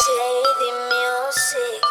JD Music.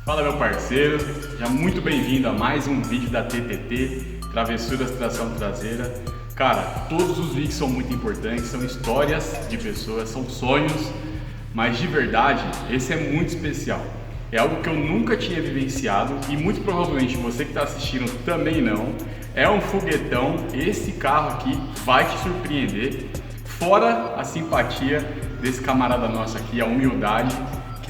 Fala, meu parceiro, já muito bem-vindo a mais um vídeo da TTT, Travessuras Tração Traseira. Cara, todos os vídeos são muito importantes, são histórias de pessoas, são sonhos, mas de verdade, esse é muito especial. É algo que eu nunca tinha vivenciado e muito provavelmente você que está assistindo também não. É um foguetão, esse carro aqui vai te surpreender, fora a simpatia desse camarada nosso aqui, a humildade,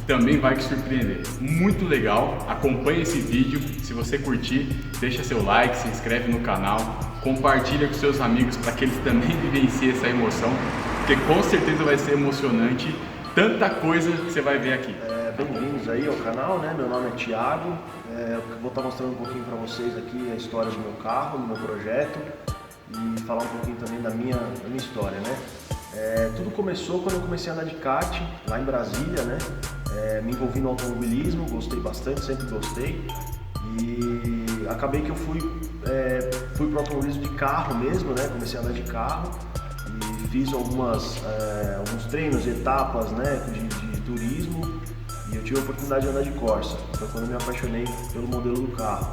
também vai te surpreender. Muito legal, acompanhe esse vídeo, se você curtir, deixa seu like, se inscreve no canal, compartilha com seus amigos para que eles também vivenciem essa emoção, porque com certeza vai ser emocionante, tanta coisa que você vai ver aqui. Bem-vindos aí ao canal, né? Meu nome é Thiago, eu vou estar mostrando um pouquinho para vocês aqui a história do meu carro, do meu projeto e falar um pouquinho também da minha história, né? Tudo começou quando eu comecei a andar de kart lá em Brasília, né? Me envolvi no automobilismo, gostei bastante, sempre gostei e acabei que eu fui para o automobilismo de carro mesmo, né? Comecei a andar de carro e fiz alguns treinos, etapas, né? de turismo e eu tive a oportunidade de andar de Corsa, foi quando eu me apaixonei pelo modelo do carro.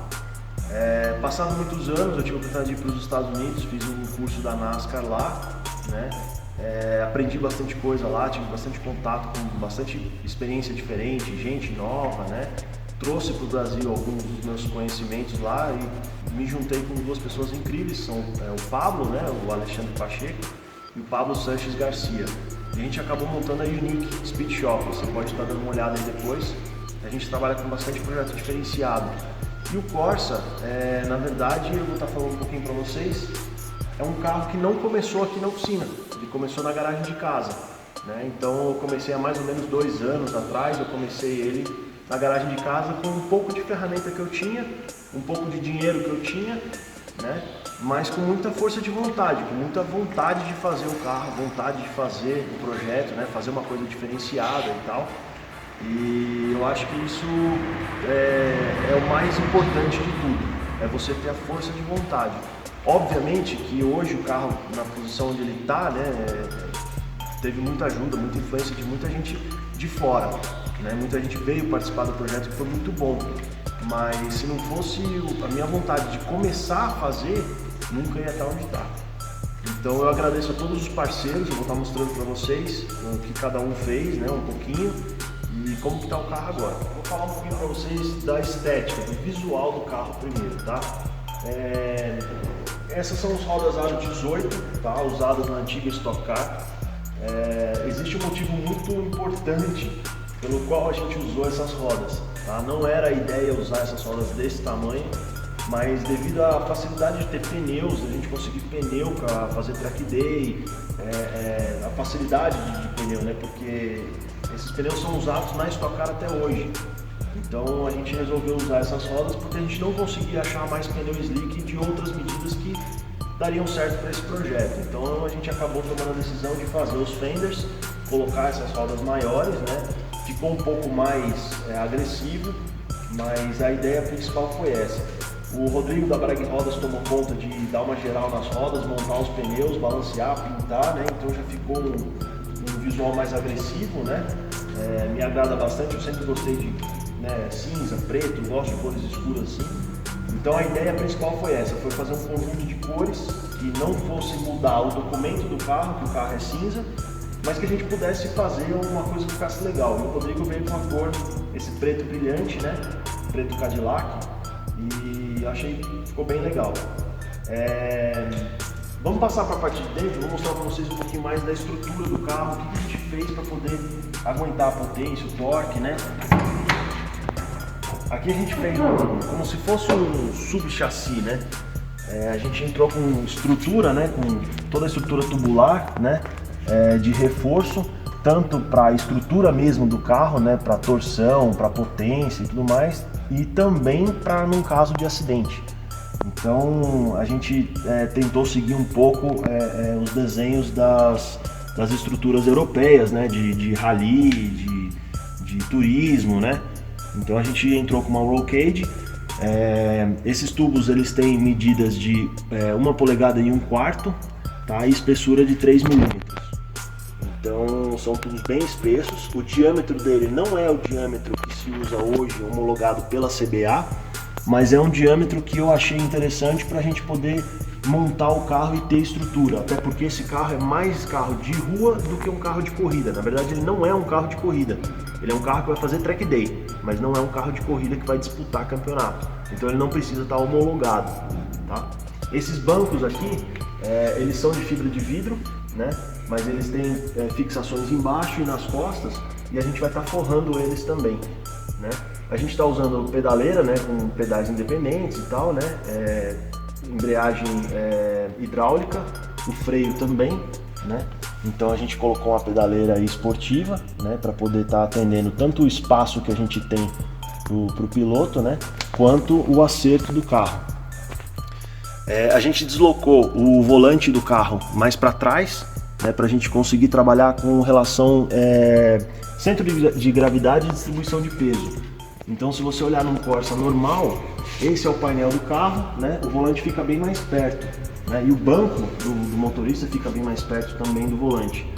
Passados muitos anos eu tive a oportunidade de ir para os Estados Unidos, fiz um curso da NASCAR lá, né? Aprendi bastante coisa lá, tive bastante contato com bastante experiência diferente, gente nova, né? Trouxe para o Brasil alguns dos meus conhecimentos lá e me juntei com duas pessoas incríveis, são o Pablo, né? O Alexandre Pacheco e o Pablo Sanches Garcia. E a gente acabou montando a Unique Speed Shop, você pode estar dando uma olhada aí depois. A gente trabalha com bastante projeto diferenciado. E o Corsa, na verdade, eu vou estar falando um pouquinho para vocês, é um carro que não começou aqui na oficina, ele começou na garagem de casa, né? Então eu comecei há mais ou menos 2 anos atrás, eu comecei ele na garagem de casa com um pouco de ferramenta que eu tinha, um pouco de dinheiro que eu tinha, né? Mas com muita força de vontade, com muita vontade de fazer o carro, vontade de fazer o projeto, né? Fazer uma coisa diferenciada e tal. E eu acho que isso é o mais importante de tudo, é você ter a força de vontade. Obviamente que hoje o carro, na posição onde ele está, né, teve muita ajuda, muita influência de muita gente de fora, né? Muita gente veio participar do projeto, que foi muito bom, mas se não fosse a minha vontade de começar a fazer, nunca ia estar onde está. Então eu agradeço a todos os parceiros, eu vou estar mostrando para vocês o que cada um fez, né, um pouquinho, e como que está o carro agora. Vou falar um pouquinho para vocês da estética, do visual do carro primeiro, tá? Essas são as rodas aro 18, tá? Usadas na antiga Stock Car. Existe um motivo muito importante pelo qual a gente usou essas rodas, tá? Não era a ideia usar essas rodas desse tamanho, mas devido à facilidade de ter pneus, a gente conseguir pneu para fazer track day, a facilidade de pneu, né? Porque esses pneus são usados na Stock Car até hoje. Então a gente resolveu usar essas rodas porque a gente não conseguia achar mais pneu slick de outras medidas que dariam certo para esse projeto. Então a gente acabou tomando a decisão de fazer os fenders, colocar essas rodas maiores, né? Ficou um pouco mais agressivo, mas a ideia principal foi essa. O Rodrigo da Brag Rodas tomou conta de dar uma geral nas rodas, montar os pneus, balancear, pintar, né? Então já ficou um visual mais agressivo, né? Me agrada bastante, eu sempre gostei de cinza, preto, gosto de cores escuras assim. Então a ideia principal foi essa, foi fazer um conjunto de cores que não fosse mudar o documento do carro, que o carro é cinza, mas que a gente pudesse fazer uma coisa que ficasse legal. E o Rodrigo veio com a cor, esse preto brilhante, né? Preto Cadillac, e achei que ficou bem legal. Vamos passar para a parte de dentro, vou mostrar para vocês um pouquinho mais da estrutura do carro, o que a gente fez para poder aguentar a potência, o torque, né? Aqui a gente fez como se fosse um sub-chassi, né? A gente entrou com estrutura, né? Com toda a estrutura tubular, né? De reforço, tanto para a estrutura mesmo do carro, né? Para torção, para potência e tudo mais, e também para num caso de acidente. Então a gente tentou seguir um pouco os desenhos das estruturas europeias, né, de rally, de turismo, né? Então a gente entrou com uma roll cage. Esses tubos eles têm medidas de 1 polegada e 1/4, tá? E espessura de 3 milímetros. Então são tubos bem espessos. O diâmetro dele não é o diâmetro que se usa hoje, homologado pela CBA, mas é um diâmetro que eu achei interessante para a gente poder montar o carro e ter estrutura, até porque esse carro é mais carro de rua do que um carro de corrida. Na verdade ele não é um carro de corrida, ele é um carro que vai fazer track day, mas não é um carro de corrida que vai disputar campeonato, então ele não precisa estar homologado, tá? Esses bancos aqui, eles são de fibra de vidro, né? Mas eles têm fixações embaixo e nas costas, e a gente vai estar forrando eles também, né? A gente está usando pedaleira, né, com pedais independentes e tal, né? Embreagem hidráulica, o freio também, né? Então a gente colocou uma pedaleira esportiva, né, para poder estar atendendo tanto o espaço que a gente tem pro piloto, né, quanto o acerto do carro. A gente deslocou o volante do carro mais para trás, né, para a gente conseguir trabalhar com relação centro de gravidade e distribuição de peso. Então se você olhar num Corsa normal, esse é o painel do carro, né? O volante fica bem mais perto, né? E o banco do motorista fica bem mais perto também do volante.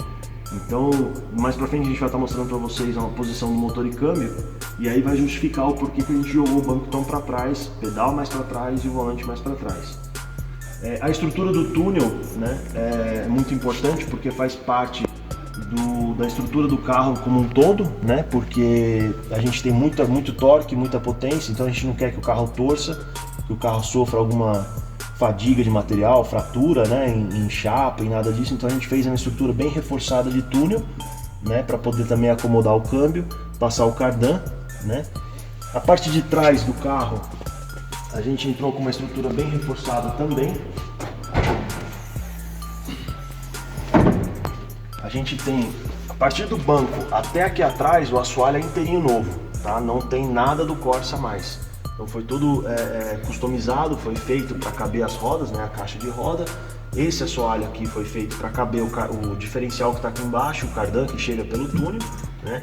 Então mais pra frente a gente vai estar mostrando para vocês a posição do motor e câmbio, e aí vai justificar o porquê que a gente jogou o banco tão para trás, pedal mais para trás e o volante mais para trás. A estrutura do túnel, né, é muito importante porque faz parte da estrutura do carro como um todo, né? Porque a gente tem muito torque, muita potência, então a gente não quer que o carro torça, que o carro sofra alguma fadiga de material, fratura, né, em chapa e nada disso. Então a gente fez uma estrutura bem reforçada de túnel, né, para poder também acomodar o câmbio, passar o cardan, né? A parte de trás do carro a gente entrou com uma estrutura bem reforçada também. A gente tem, a partir do banco até aqui atrás, o assoalho é inteirinho novo, tá? Não tem nada do Corsa mais. Então foi tudo customizado, foi feito para caber as rodas, né? A caixa de roda. Esse assoalho aqui foi feito para caber o diferencial que está aqui embaixo, o cardan que chega pelo túnel, né?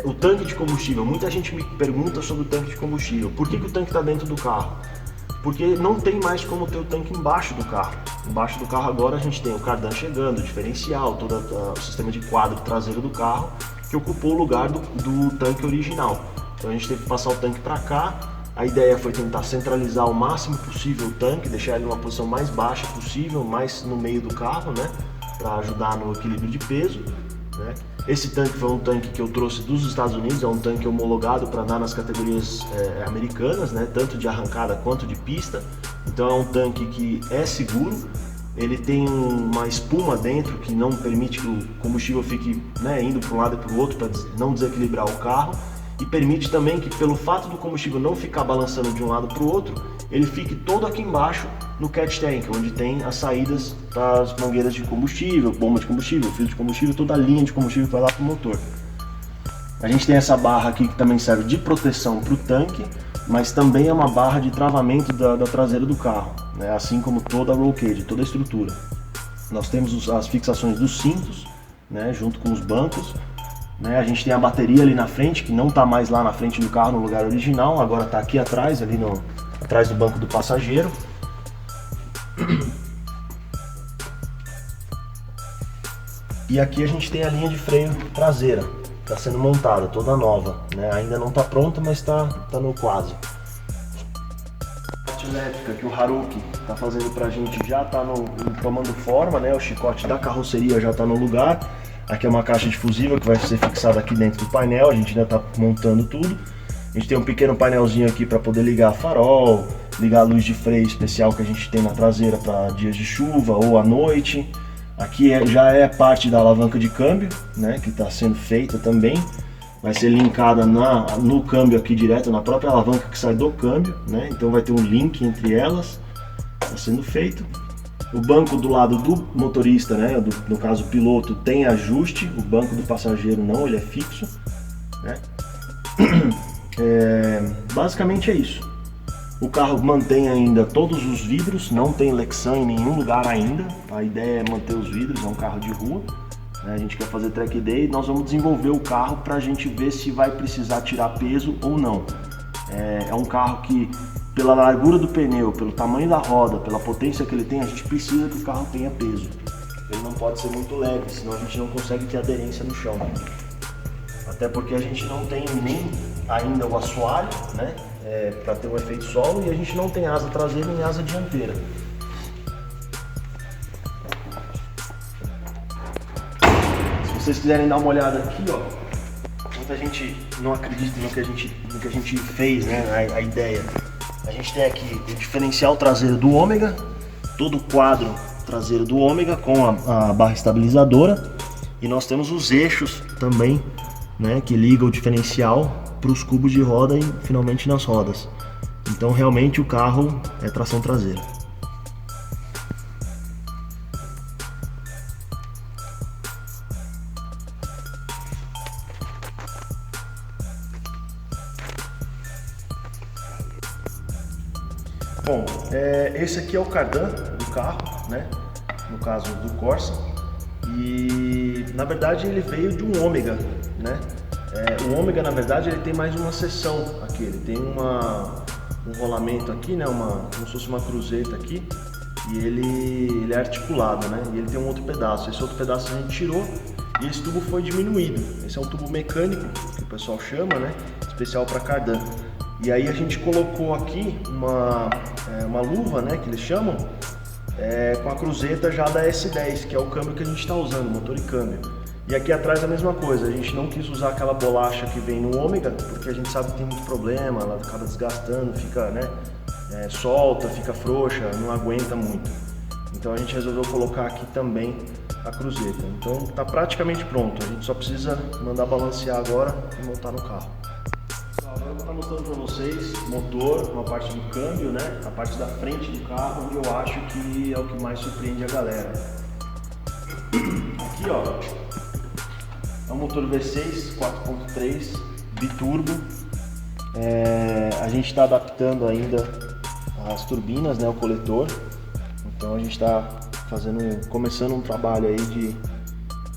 O tanque de combustível, muita gente me pergunta sobre o tanque de combustível. Por que o tanque está dentro do carro? Porque não tem mais como ter o tanque embaixo do carro. Embaixo do carro agora a gente tem o cardan chegando, o diferencial, todo o sistema de quadro traseiro do carro, que ocupou o lugar do tanque original. Então a gente teve que passar o tanque para cá. A ideia foi tentar centralizar o máximo possível o tanque, deixar ele numa posição mais baixa possível, mais no meio do carro, né, para ajudar no equilíbrio de peso, né? Esse tanque foi um tanque que eu trouxe dos Estados Unidos, é um tanque homologado para andar nas categorias americanas, né, tanto de arrancada quanto de pista. Então é um tanque que é seguro, ele tem uma espuma dentro que não permite que o combustível fique, né, indo para um lado e para o outro para não desequilibrar o carro, e permite também que, pelo fato do combustível não ficar balançando de um lado para o outro, ele fique todo aqui embaixo no catch tank, onde tem as saídas para as mangueiras de combustível, bomba de combustível, filtro de combustível, toda a linha de combustível que vai lá para o motor. A gente tem essa barra aqui que também serve de proteção para o tanque, mas também é uma barra de travamento da traseira do carro, né? Assim como toda a roll cage, toda a estrutura. Nós temos as fixações dos cintos, né, junto com os bancos, né? A gente tem a bateria ali na frente, que não está mais lá na frente do carro no lugar original, agora está aqui atrás, ali atrás do banco do passageiro. E aqui a gente tem a linha de freio traseira, está sendo montada, toda nova, né? Ainda não está pronta, mas está no quase. A parte elétrica que o Haruki está fazendo para a gente já está tomando forma, né? O chicote da carroceria já está no lugar. Aqui é uma caixa de fusível que vai ser fixada aqui dentro do painel, a gente ainda está montando tudo. A gente tem um pequeno painelzinho aqui para poder ligar farol, ligar a luz de freio especial que a gente tem na traseira para dias de chuva ou à noite. Aqui já é parte da alavanca de câmbio, né, que está sendo feita também. Vai ser linkada no câmbio aqui direto, na própria alavanca que sai do câmbio, né? Então vai ter um link entre elas, está sendo feito. O banco do lado do motorista, né, no caso o piloto, tem ajuste, o banco do passageiro não, ele é fixo, né? Basicamente é isso. O carro mantém ainda todos os vidros, não tem Lexan em nenhum lugar ainda. A ideia é manter os vidros, é um carro de rua. A gente quer fazer track day e nós vamos desenvolver o carro para a gente ver se vai precisar tirar peso ou não. É um carro que, pela largura do pneu, pelo tamanho da roda, pela potência que ele tem, a gente precisa que o carro tenha peso. Ele não pode ser muito leve, senão a gente não consegue ter aderência no chão. Até porque a gente não tem nem ainda o assoalho, né, para ter um efeito solo, e a gente não tem asa traseira nem asa dianteira. Se vocês quiserem dar uma olhada aqui, ó, muita gente não acredita no que a gente fez, né, a ideia. A gente tem aqui o diferencial traseiro do Ômega, todo o quadro traseiro do Ômega com a barra estabilizadora, e nós temos os eixos também, né, que liga o diferencial para os cubos de roda e finalmente nas rodas. Então realmente o carro é tração traseira. Bom, esse aqui é o cardan do carro, né? No caso do Corsa, e na verdade ele veio de um Ômega, né? O Ômega, na verdade, ele tem mais uma seção aqui, ele tem um rolamento aqui, né? Como se fosse uma cruzeta aqui, e ele é articulado, né? E ele tem um outro pedaço. Esse outro pedaço a gente tirou e esse tubo foi diminuído. Esse é um tubo mecânico, que o pessoal chama, né? Especial para cardan. E aí a gente colocou aqui uma luva, né? Que eles chamam, com a cruzeta já da S10, que é o câmbio que a gente está usando, motor e câmbio. E aqui atrás a mesma coisa, a gente não quis usar aquela bolacha que vem no Ômega, porque a gente sabe que tem muito problema, ela acaba desgastando, fica, né, solta, fica frouxa, não aguenta muito. Então a gente resolveu colocar aqui também a cruzeta. Então está praticamente pronto, a gente só precisa mandar balancear agora e montar no carro. Agora eu vou estar mostrando para vocês o motor, uma parte do câmbio, né, a parte da frente do carro, onde eu acho que é o que mais surpreende a galera. Aqui, ó, é um motor V6 4.3 biturbo. A gente está adaptando ainda as turbinas, né, o coletor. Então a gente está começando um trabalho aí de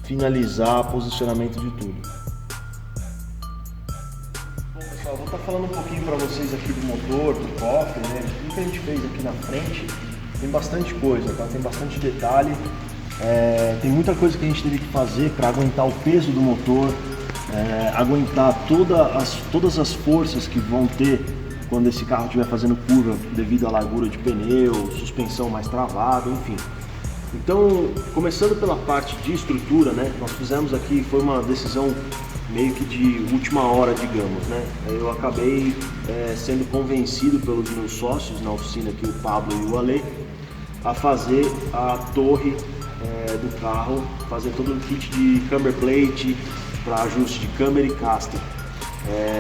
finalizar o posicionamento de tudo. Bom, pessoal, eu vou estar falando um pouquinho para vocês aqui do motor, do cofre, né, tudo que a gente fez aqui na frente. Tem bastante coisa, tá? Tem bastante detalhe. Tem muita coisa que a gente teve que fazer para aguentar o peso do motor, aguentar todas as forças que vão ter quando esse carro estiver fazendo curva devido à largura de pneu, suspensão mais travada, enfim. Então, começando pela parte de estrutura, né, nós fizemos aqui, foi uma decisão meio que de última hora, digamos, né? Eu acabei sendo convencido pelos meus sócios na oficina aqui, o Pablo e o Ale, a fazer a torre do carro, fazer todo o kit de camber plate para ajuste de câmera e caster.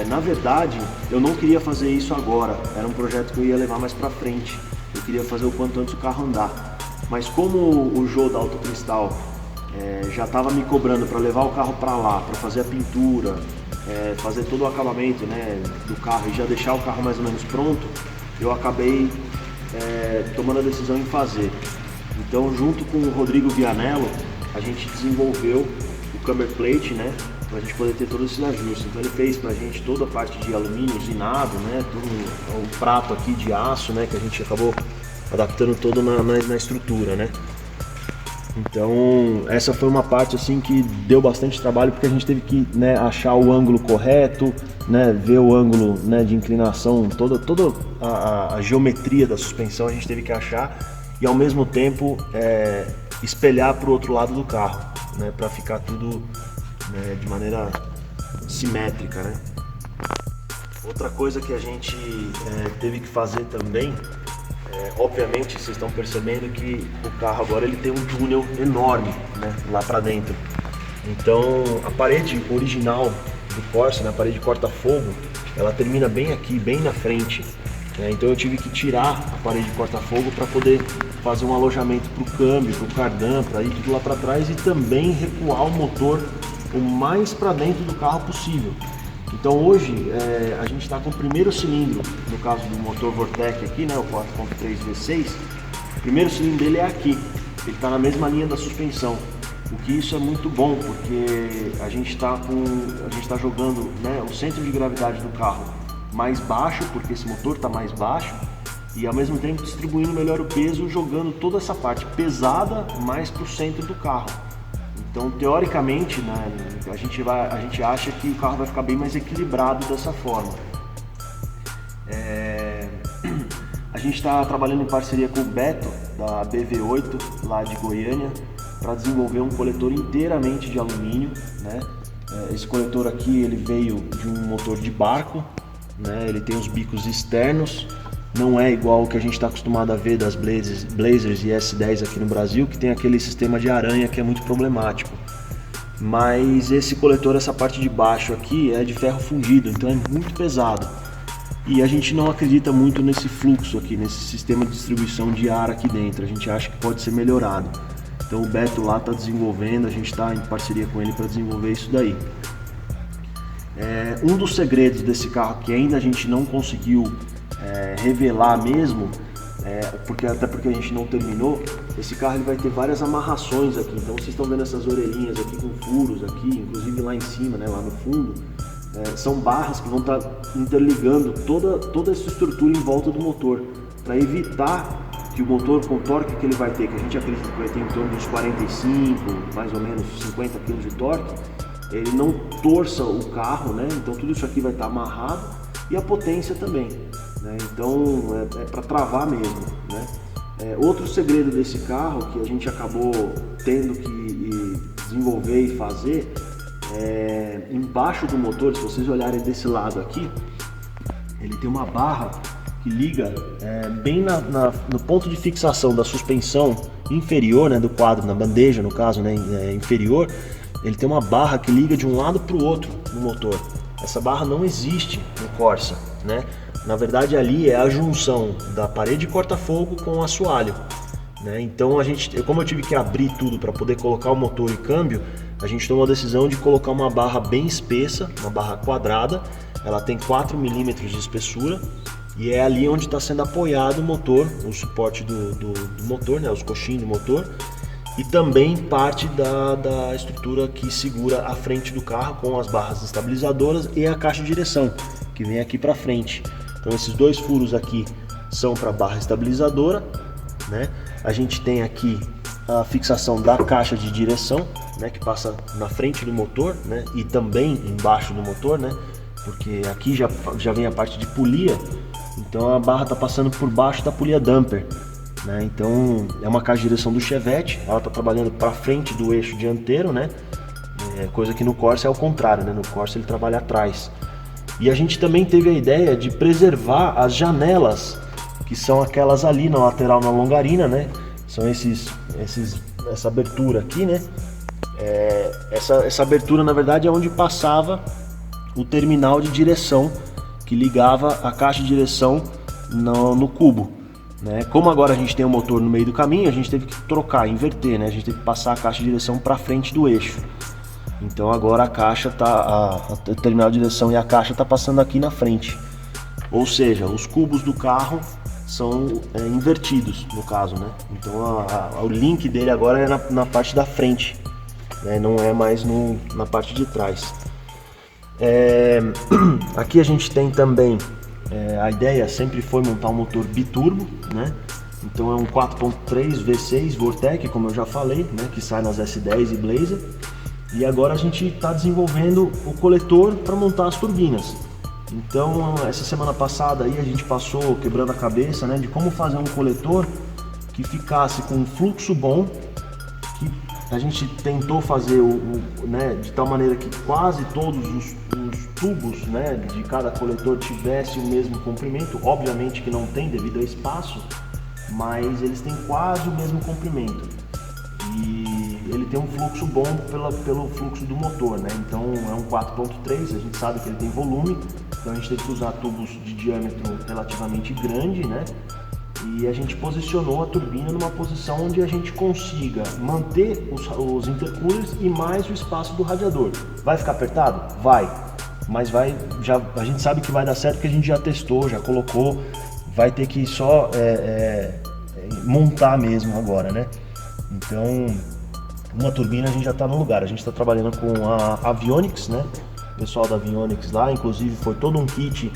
Na verdade, eu não queria fazer isso agora, era um projeto que eu ia levar mais para frente, eu queria fazer o quanto antes o carro andar. Mas como o Jô da Autocristal já estava me cobrando para levar o carro para lá, para fazer a pintura, fazer todo o acabamento, né, do carro e já deixar o carro mais ou menos pronto, eu acabei tomando a decisão em fazer. Então, junto com o Rodrigo Vianello, a gente desenvolveu o camber plate, né, para a gente poder ter todos esses ajustes. Então ele fez para a gente toda a parte de alumínio usinado, né, todo o prato aqui de aço, né, que a gente acabou adaptando todo na estrutura, né. Então essa foi uma parte assim que deu bastante trabalho, porque a gente teve que, né, achar o ângulo correto, né, ver o ângulo, né, de inclinação, toda a geometria da suspensão a gente teve que achar e ao mesmo tempo espelhar para o outro lado do carro, né, para ficar tudo, né, de maneira simétrica, né. Outra coisa que a gente teve que fazer também, obviamente vocês estão percebendo que o carro agora ele tem um túnel enorme, né, lá para dentro. Então a parede original do Corsa, né, a parede corta-fogo, ela termina bem aqui, bem na frente. Então eu tive que tirar a parede corta-fogo para poder fazer um alojamento para o câmbio, para o cardan, para ir tudo lá para trás e também recuar o motor o mais para dentro do carro possível. Então hoje a gente está com o primeiro cilindro, no caso do motor Vortec aqui, né, o 4.3 V6, o primeiro cilindro dele é aqui, ele está na mesma linha da suspensão, o que isso é muito bom, porque a gente está jogando, né, o centro de gravidade do carro mais baixo, porque esse motor está mais baixo, e ao mesmo tempo distribuindo melhor o peso, jogando toda essa parte pesada mais para o centro do carro. Então, teoricamente, né, a gente acha que o carro vai ficar bem mais equilibrado dessa forma. A gente está trabalhando em parceria com o Beto, da BV8, lá de Goiânia, para desenvolver um coletor inteiramente de alumínio, né? Esse coletor aqui ele veio de um motor de barco, né? Ele tem os bicos externos, não é igual o que a gente está acostumado a ver das Blazers e S10 aqui no Brasil, que tem aquele sistema de aranha que é muito problemático. Mas esse coletor, essa parte de baixo aqui, é de ferro fundido, então é muito pesado. E a gente não acredita muito nesse fluxo aqui, nesse sistema de distribuição de ar aqui dentro. A gente acha que pode ser melhorado. Então o Beto lá está desenvolvendo, a gente está em parceria com ele para desenvolver isso daí. Um dos segredos desse carro que ainda a gente não conseguiu revelar mesmo, até porque a gente não terminou, esse carro ele vai ter várias amarrações aqui. Então vocês estão vendo essas orelhinhas aqui com furos aqui, inclusive lá em cima, né, lá no fundo, são barras que vão estar interligando toda essa estrutura em volta do motor, para evitar que o motor, com o torque que ele vai ter, que a gente acredita que vai ter em torno de uns 45, mais ou menos 50 kg de torque, ele não torça o carro, né? Então tudo isso aqui vai estar amarrado, e a potência também, né? Então é para travar mesmo, né? Outro segredo desse carro que a gente acabou tendo que desenvolver e fazer, embaixo do motor, se vocês olharem desse lado aqui, ele tem uma barra que liga bem no ponto de fixação da suspensão inferior, né, do quadro, na bandeja no caso, né, inferior. Ele tem uma barra que liga de um lado para o outro no motor. Essa barra não existe no Corsa, né? Na verdade ali é a junção da parede corta-fogo com o assoalho, né? Então como eu tive que abrir tudo para poder colocar o motor e câmbio, a gente tomou a decisão de colocar uma barra bem espessa, uma barra quadrada. Ela tem 4 milímetros de espessura e é ali onde está sendo apoiado o motor, o suporte do motor, né? Os coxins do motor. E também parte da estrutura que segura a frente do carro com as barras estabilizadoras e a caixa de direção, que vem aqui para frente. Então esses dois furos aqui são para a barra estabilizadora, né? A gente tem aqui a fixação da caixa de direção, né, que passa na frente do motor, né, e também embaixo do motor, né, porque aqui já vem a parte de polia, então a barra está passando por baixo da polia damper. Né? Então é uma caixa de direção do Chevette, ela está trabalhando para frente do eixo dianteiro, né? Coisa que no Corsa é o contrário, né? No Corsa ele trabalha atrás. E a gente também teve a ideia de preservar as janelas, que são aquelas ali na lateral, na longarina, né? São essa abertura aqui, né? Essa abertura na verdade é onde passava o terminal de direção que ligava a caixa de direção no cubo. Né? Como agora a gente tem o motor no meio do caminho, a gente teve que trocar, inverter, né? A gente teve que passar a caixa de direção para frente do eixo. Então agora a caixa o terminal de direção e a caixa está passando aqui na frente. Ou seja, os cubos do carro são invertidos no caso, né? Então o link dele agora é na parte da frente, né? Não é mais na parte de trás. Aqui a gente tem também a ideia sempre foi montar um motor biturbo, né? Então é um 4.3 V6 Vortec, como eu já falei, né? Que sai nas S10 e Blazer. E agora a gente está desenvolvendo o coletor para montar as turbinas. Então essa semana passada aí a gente passou quebrando a cabeça, né? De como fazer um coletor que ficasse com um fluxo bom, que a gente tentou fazer né, de tal maneira que quase todos os tubos, né, de cada coletor tivesse o mesmo comprimento. Obviamente que não tem devido ao espaço, mas eles têm quase o mesmo comprimento e ele tem um fluxo bom pelo fluxo do motor, né? Então é um 4.3, a gente sabe que ele tem volume, então a gente teve que usar tubos de diâmetro relativamente grande, né? E a gente posicionou a turbina numa posição onde a gente consiga manter os intercoolers e mais o espaço do radiador. Vai ficar apertado? Vai. mas a gente sabe que vai dar certo porque a gente já testou, já colocou, vai ter que só montar mesmo agora, né? Então, uma turbina a gente já está no lugar, a gente está trabalhando com a Avionics, né? O pessoal da Avionics lá, inclusive foi todo um kit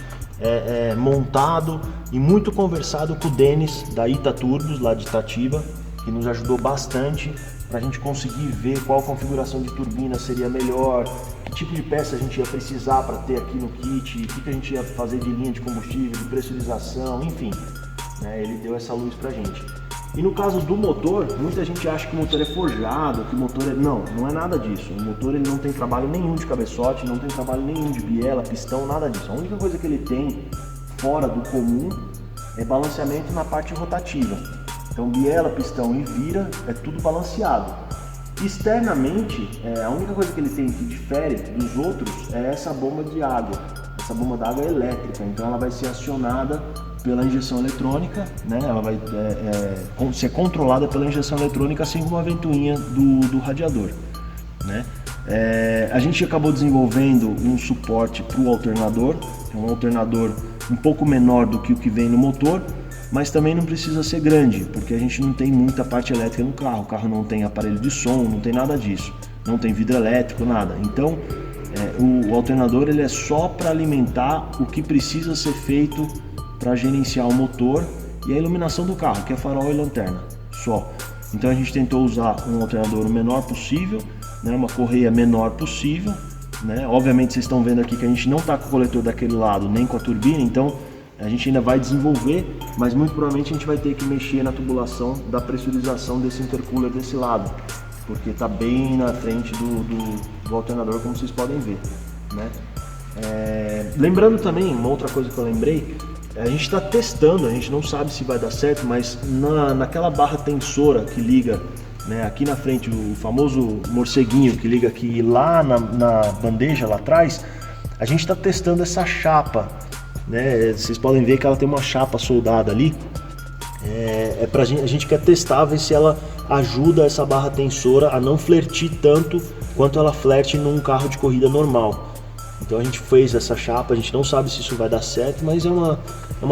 montado e muito conversado com o Denis da Ita Turbos, lá de Itatiba, que nos ajudou bastante para a gente conseguir ver qual configuração de turbina seria melhor, que tipo de peça a gente ia precisar para ter aqui no kit, o que a gente ia fazer de linha de combustível, de pressurização, enfim, né? Ele deu essa luz para a gente. E no caso do motor, muita gente acha que o motor é forjado, que o motor é... Não é nada disso. O motor ele não tem trabalho nenhum de cabeçote, não tem trabalho nenhum de biela, pistão, nada disso. A única coisa que ele tem fora do comum é balanceamento na parte rotativa. Então biela, pistão e vira é tudo balanceado. Externamente, a única coisa que ele tem que difere dos outros é essa bomba de água. Essa bomba d'água é elétrica, então ela vai ser acionada pela injeção eletrônica, né? Ela vai ser controlada pela injeção eletrônica, assim como a ventoinha do radiador, né? A gente acabou desenvolvendo um suporte para o alternador, um alternador um pouco menor do que o que vem no motor, mas também não precisa ser grande, porque a gente não tem muita parte elétrica no carro. O carro não tem aparelho de som, não tem nada disso, não tem vidro elétrico, nada. Então o alternador ele é só para alimentar o que precisa ser feito para gerenciar o motor e a iluminação do carro, que é farol e lanterna, só. Então a gente tentou usar um alternador o menor possível, né, uma correia menor possível, né? Obviamente vocês estão vendo aqui que a gente não está com o coletor daquele lado, nem com a turbina, então a gente ainda vai desenvolver, mas muito provavelmente a gente vai ter que mexer na tubulação da pressurização desse intercooler desse lado, porque está bem na frente do alternador, como vocês podem ver, né? Lembrando também, uma outra coisa que eu lembrei, a gente está testando, a gente não sabe se vai dar certo, mas naquela barra tensora que liga, né, aqui na frente, o famoso morceguinho que liga aqui lá na bandeja lá atrás, a gente está testando essa chapa, né? Vocês podem ver que ela tem uma chapa soldada ali, a gente quer testar, ver se ela ajuda essa barra tensora a não flertir tanto quanto ela flerte num carro de corrida normal. Então a gente fez essa chapa, a gente não sabe se isso vai dar certo, mas é uma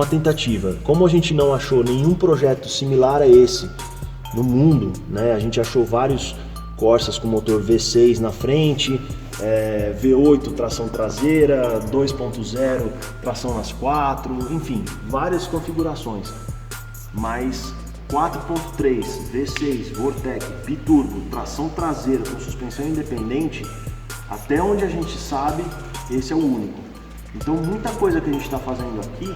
tentativa. Como a gente não achou nenhum projeto similar a esse no mundo, né? A gente achou vários Corsas com motor V6 na frente, V8 tração traseira, 2.0 tração nas 4, enfim, várias configurações. Mas 4.3, V6, Vortec, biturbo, tração traseira com suspensão independente, até onde a gente sabe, esse é o único. Então muita coisa que a gente está fazendo aqui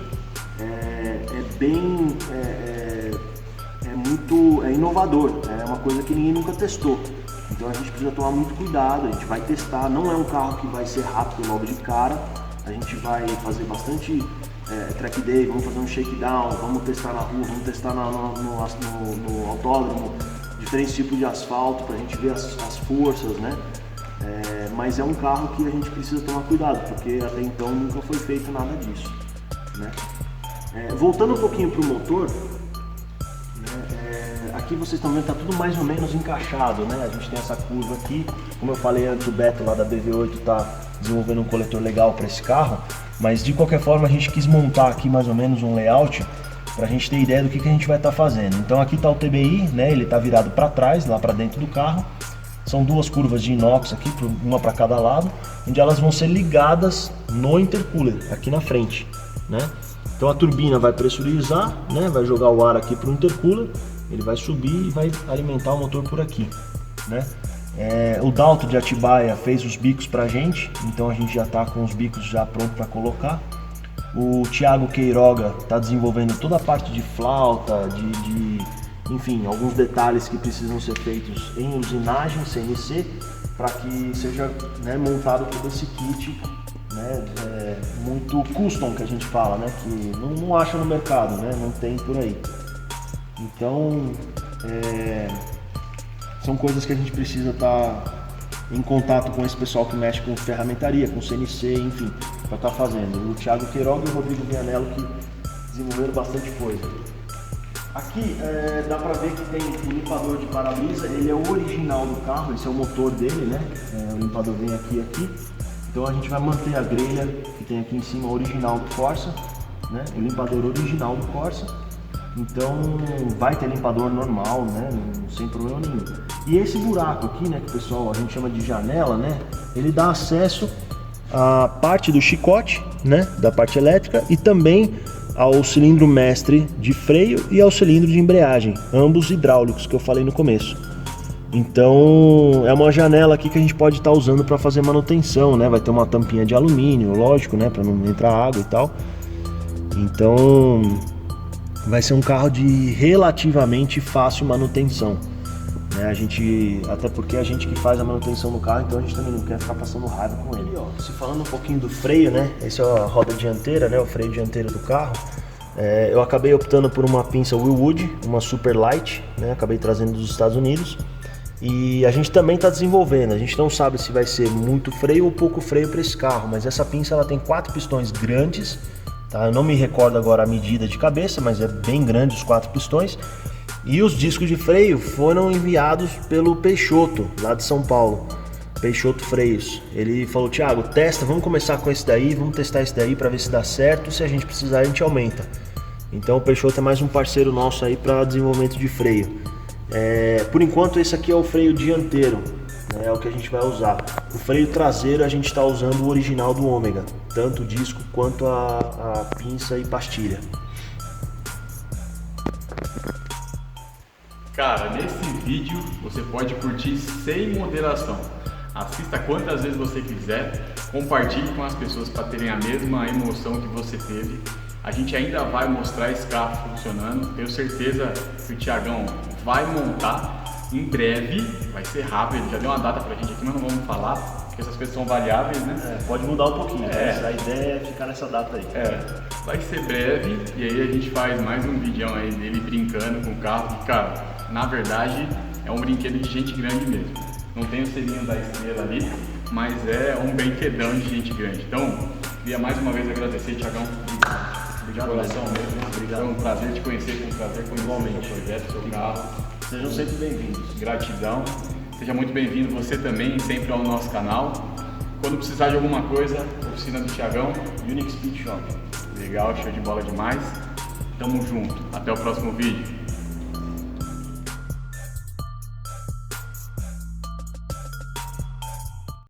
muito inovador, é uma coisa que ninguém nunca testou. Então a gente precisa tomar muito cuidado, a gente vai testar, não é um carro que vai ser rápido logo de cara, a gente vai fazer bastante track day, vamos fazer um shakedown, vamos testar na rua, vamos testar no autódromo, diferentes tipos de asfalto para a gente ver as forças, né? Mas é um carro que a gente precisa tomar cuidado, porque até então nunca foi feito nada disso, né? Voltando um pouquinho para o motor, né, aqui vocês estão vendo que está tudo mais ou menos encaixado, né? A gente tem essa curva aqui, como eu falei antes, o Beto lá da BV8 está desenvolvendo um coletor legal para esse carro, mas de qualquer forma a gente quis montar aqui mais ou menos um layout para a gente ter ideia do que a gente vai estar fazendo. Então aqui está o TBI, né? Ele está virado para trás, lá para dentro do carro. São duas curvas de inox aqui, uma para cada lado, onde elas vão ser ligadas no intercooler, aqui na frente, né? Então a turbina vai pressurizar, né? Vai jogar o ar aqui para o intercooler, ele vai subir e vai alimentar o motor por aqui, né? O Dalto de Atibaia fez os bicos para a gente, então a gente já está com os bicos já pronto para colocar. O Thiago Queiroga está desenvolvendo toda a parte de flauta, enfim, alguns detalhes que precisam ser feitos em usinagem CNC para que seja, né, montado todo esse kit, né, muito custom que a gente fala, né, que não acha no mercado, né, não tem por aí. Então são coisas que a gente precisa estar em contato com esse pessoal que mexe com ferramentaria, com CNC, enfim, para estar fazendo. O Thiago Queiroga e o Rodrigo Vianello que desenvolveram bastante coisa. Aqui dá para ver que tem o limpador de para-brisa, ele é o original do carro, esse é o motor dele, né? O limpador vem aqui. Então a gente vai manter a grelha que tem aqui em cima original do Corsa, né? O limpador original do Corsa. Então vai ter limpador normal, né? Sem problema nenhum. E esse buraco aqui, né, que o pessoal a gente chama de janela, né? Ele dá acesso à parte do chicote, né, da parte elétrica, e também ao cilindro mestre de freio e ao cilindro de embreagem, ambos hidráulicos que eu falei no começo. Então é uma janela aqui que a gente pode estar usando para fazer manutenção, né? Vai ter uma tampinha de alumínio, lógico, né, para não entrar água e tal. Então vai ser um carro de relativamente fácil manutenção, né? Até porque a gente que faz a manutenção no carro, então a gente também não quer ficar passando raiva com ele. E, ó, se falando um pouquinho do freio, né? Essa é a roda dianteira, né? O freio dianteiro do carro. Eu acabei optando por uma pinça Willwood, uma Super Light, né? Acabei trazendo dos Estados Unidos. E a gente também está desenvolvendo. A gente não sabe se vai ser muito freio ou pouco freio para esse carro, mas essa pinça ela tem 4 pistões grandes. Tá? Eu não me recordo agora a medida de cabeça, mas é bem grande os 4 pistões. E os discos de freio foram enviados pelo Peixoto, lá de São Paulo. Peixoto Freios. Ele falou: Thiago, testa, vamos começar com esse daí, vamos testar esse daí para ver se dá certo. Se a gente precisar, a gente aumenta. Então o Peixoto é mais um parceiro nosso aí para desenvolvimento de freio. Por enquanto esse aqui é o freio dianteiro, né, é o que a gente vai usar. O freio traseiro a gente está usando o original do Ômega, tanto o disco quanto a pinça e pastilha. Cara, nesse vídeo você pode curtir sem moderação. Assista quantas vezes você quiser, compartilhe com as pessoas para terem a mesma emoção que você teve. A gente ainda vai mostrar esse carro funcionando, tenho certeza que o Thiagão vai montar em breve, vai ser rápido, ele já deu uma data pra gente aqui, mas não vamos falar, porque essas coisas são variáveis, né? Pode mudar um pouquinho, mas a ideia é ficar nessa data aí. Vai ser breve, e aí a gente faz mais um vídeo aí dele brincando com o carro, e cara, na verdade é um brinquedo de gente grande mesmo. Não tem o selinho da estrela ali, mas é um brinquedão de gente grande. Então, queria mais uma vez agradecer, Thiagão. De coração mesmo. Obrigado. Foi um prazer te conhecer, foi um prazer conhecer o seu projeto, o seu carro. Sejam sempre bem-vindos. Gratidão. Seja muito bem-vindo você também, sempre ao nosso canal. Quando precisar de alguma coisa, oficina do Thiagão, Unique Speed Shop. Legal, show de bola demais. Tamo junto. Até o próximo vídeo.